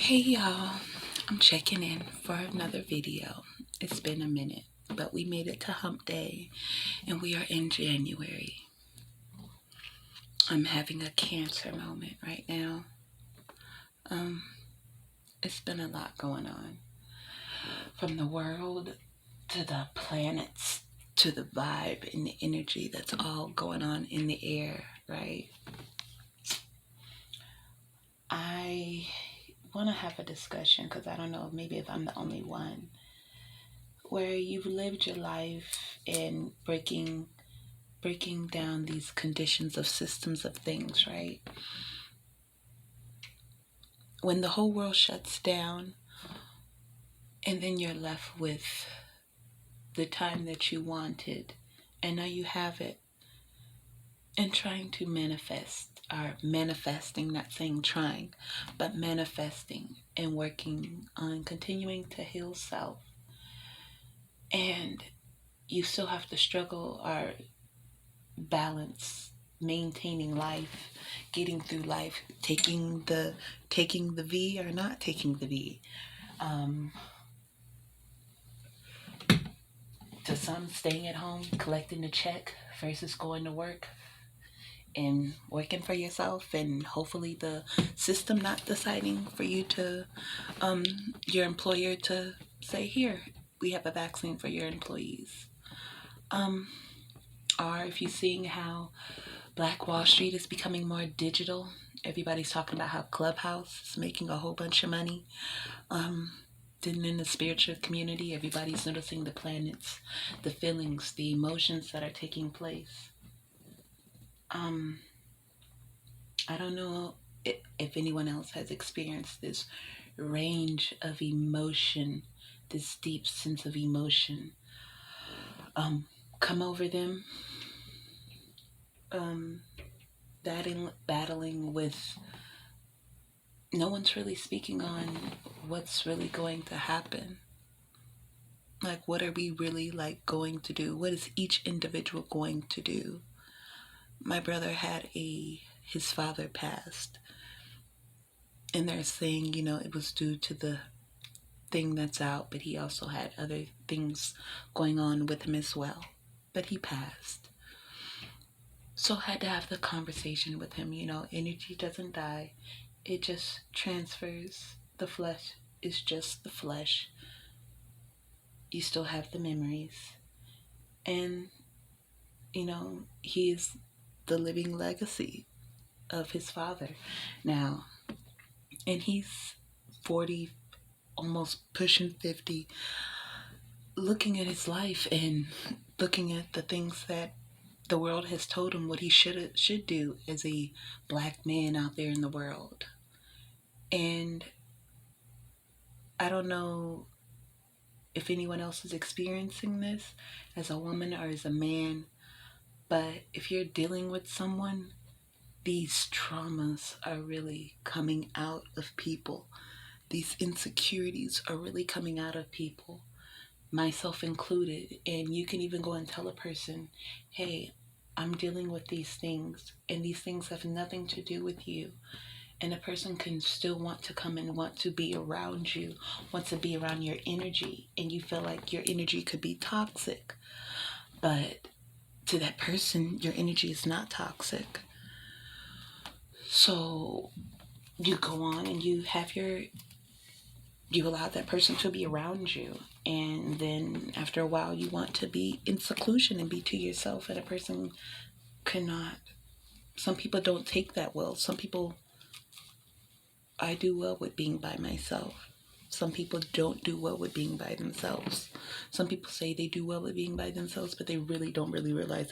Hey y'all, I'm checking in for another video. It's been a minute, but we made it to hump day and we are in January. I'm having a cancer moment right now. Um, it's been a lot going on. From the world to the planets to the vibe and the energy that's all going on in the air, right? I want to have a discussion because I don't know, maybe if I'm the only one where you've lived your life in breaking down these conditions of systems of things, right? When the whole world shuts down and then you're left with the time that you wanted and now you have it, and trying to manifest, or manifesting, not saying trying, but manifesting and working on continuing to heal self, and you still have to struggle or balance maintaining life, getting through life, taking the V or not taking the V. Um, to some, staying at home, collecting the check versus going to work and working for yourself, and hopefully the system not deciding for you to, your employer to say, here, we have a vaccine for your employees. Um, or if you're seeing how Black Wall Street is becoming more digital. Everybody's talking about how Clubhouse is making a whole bunch of money. Um, then in the spiritual community, everybody's noticing the planets, the feelings, the emotions that are taking place. Um, I don't know if anyone else has experienced this range of emotion, this deep sense of emotion, come over them. Um, battling with, no one's really speaking on what's really going to happen. Like, what are we really like going to do? What is each individual going to do? My brother had his father passed, and they're saying, it was due to the thing that's out, but he also had other things going on with him as well. But he passed. So I had to have the conversation with him, energy doesn't die. It just transfers. The flesh is just the flesh. You still have the memories. And, he's the living legacy of his father now. And he's 40, almost pushing 50, looking at his life and looking at the things that the world has told him what he should do as a black man out there in the world. And I don't know if anyone else is experiencing this as a woman or as a man, but if you're dealing with someone, these traumas are really coming out of people. These insecurities are really coming out of people, myself included. And you can even go and tell a person, hey, I'm dealing with these things, and these things have nothing to do with you. And a person can still want to come and want to be around you, want to be around your energy, and you feel like your energy could be toxic. But to that person, your energy is not toxic. So you go on and you allow that person to be around you, and then after a while you want to be in seclusion and be to yourself, and a person cannot. Some people don't take that well. Some people, I do well with being by myself. Some people don't do well with being by themselves. Some people say they do well with being by themselves, but they really don't really realize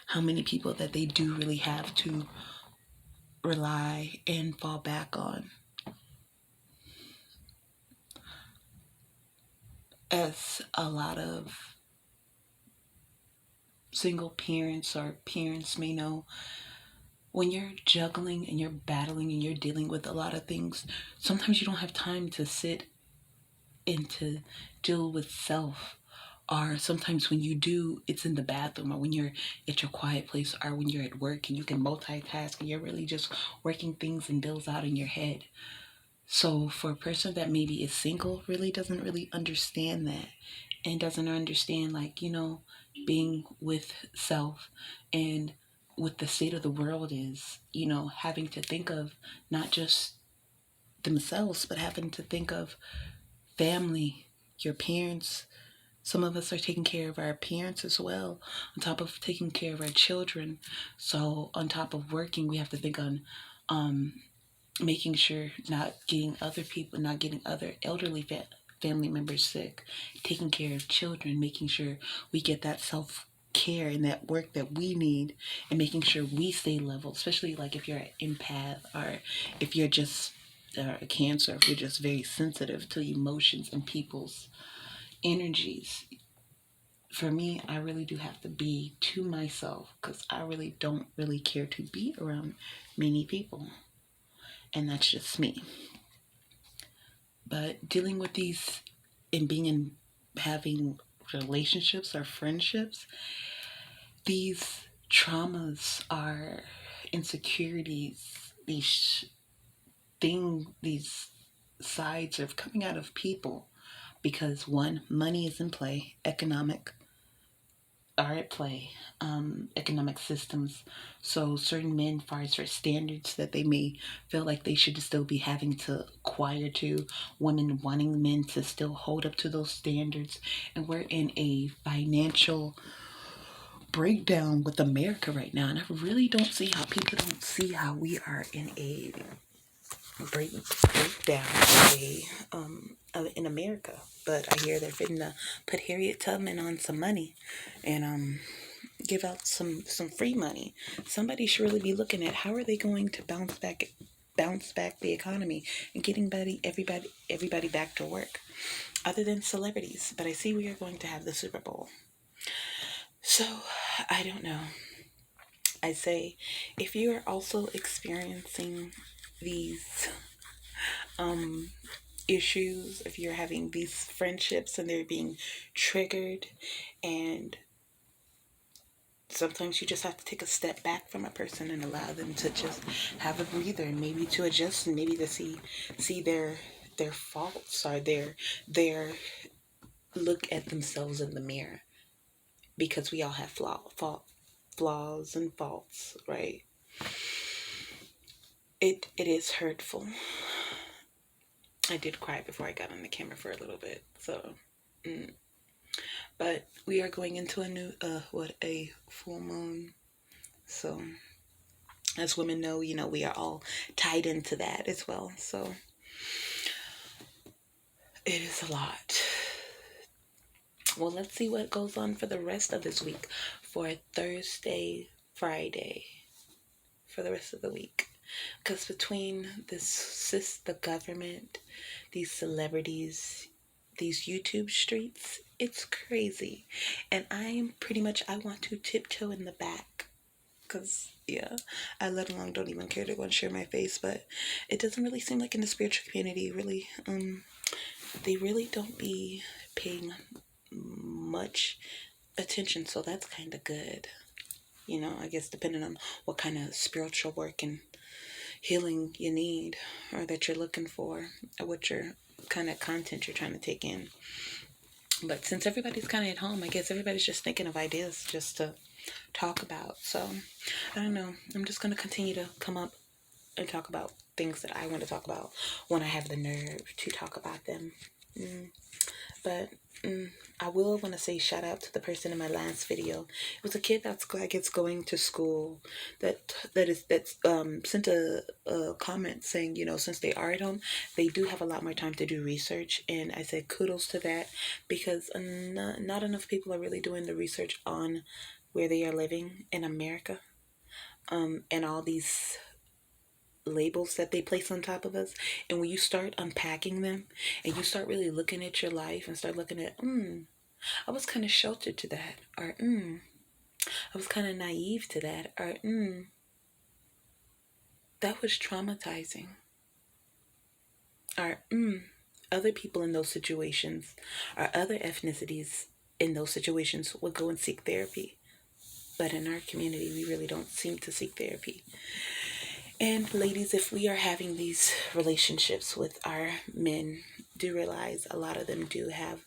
how many people that they do really have to rely and fall back on. As a lot of single parents or parents may know, when you're juggling and you're battling and you're dealing with a lot of things, sometimes you don't have time to sit and to deal with self. Or sometimes when you do, it's in the bathroom, or when you're at your quiet place, or when you're at work and you can multitask and you're really just working things and bills out in your head. So for a person that maybe is single, really doesn't really understand that, and doesn't understand, like, being with self, and what the state of the world is, having to think of not just themselves, but having to think of family, your parents. Some of us are taking care of our parents as well, on top of taking care of our children. So on top of working, we have to think on um, making sure not getting other elderly family members sick, taking care of children, making sure we get that self care and that work that we need, and making sure we stay level, especially like if you're an empath, or if you're just a cancer, if you're just very sensitive to emotions and people's energies. For me, I really do have to be to myself, because I really don't really care to be around many people, and that's just me. But dealing with these, and being in, having relationships or friendships, these traumas are insecurities, these sides of coming out of people, because one, money is in play, economic are at play, economic systems. So certain men, far as for standards that they may feel like they should still be having to acquire to, women wanting men to still hold up to those standards. And we're in a financial breakdown with America right now. And I really don't see how people don't see how we are in a breakdown in America. But I hear they're fitting to put Harriet Tubman on some money, and give out some free money. Somebody should really be looking at how are they going to bounce back the economy, and getting everybody back to work, other than celebrities. But I see we are going to have the Super Bowl. So I don't know. I say, if you are also experiencing these um issues, if you're having these friendships and they're being triggered, and sometimes you just have to take a step back from a person and allow them to just have a breather, and maybe to adjust, and maybe to see their faults, or their look at themselves in the mirror, because we all have flaws and faults, right? It is hurtful. I did cry before I got on the camera for a little bit, so but we are going into a new a full moon. So as women know, we are all tied into that as well. So it is a lot. Well, let's see what goes on for the rest of this week, for Thursday, Friday, for the rest of the week. Because between the government, these celebrities, these YouTube streets, it's crazy. And I want to tiptoe in the back. Because, yeah, I let alone don't even care to go and share my face. But it doesn't really seem like in the spiritual community, really, they really don't be paying much attention. So that's kind of good. I guess depending on what kind of spiritual work and healing you need, or that you're looking for, or what your kind of content you're trying to take in. But since everybody's kind of at home, I guess everybody's just thinking of ideas just to talk about. So I don't know. I'm just going to continue to come up and talk about things that I want to talk about when I have the nerve to talk about them. But I will want to say shout out to the person in my last video. It was a kid that's going to school that's sent a comment saying, since they are at home, they do have a lot more time to do research. And I said kudos to that, because not enough people are really doing the research on where they are living in America, and all these labels that they place on top of us. And when you start unpacking them, and you start really looking at your life, and start looking at I was kind of sheltered to that, or I was kind of naive to that, or that was traumatizing, or other people in those situations, or other ethnicities in those situations would go and seek therapy. But in our community, we really don't seem to seek therapy. And ladies, if we are having these relationships with our men, do realize a lot of them do have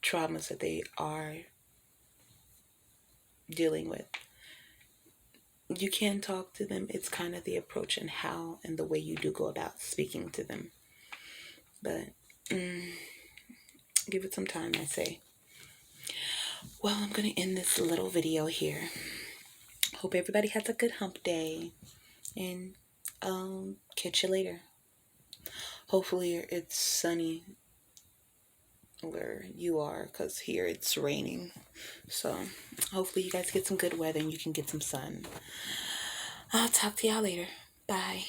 traumas that they are dealing with. You can talk to them. It's kind of the approach and how and the way you do go about speaking to them. But give it some time, I say. Well, I'm going to end this little video here. Hope everybody has a good hump day. And catch you later. Hopefully it's sunny where you are, because here it's raining. So hopefully you guys get some good weather and you can get some sun. I'll talk to y'all later. Bye.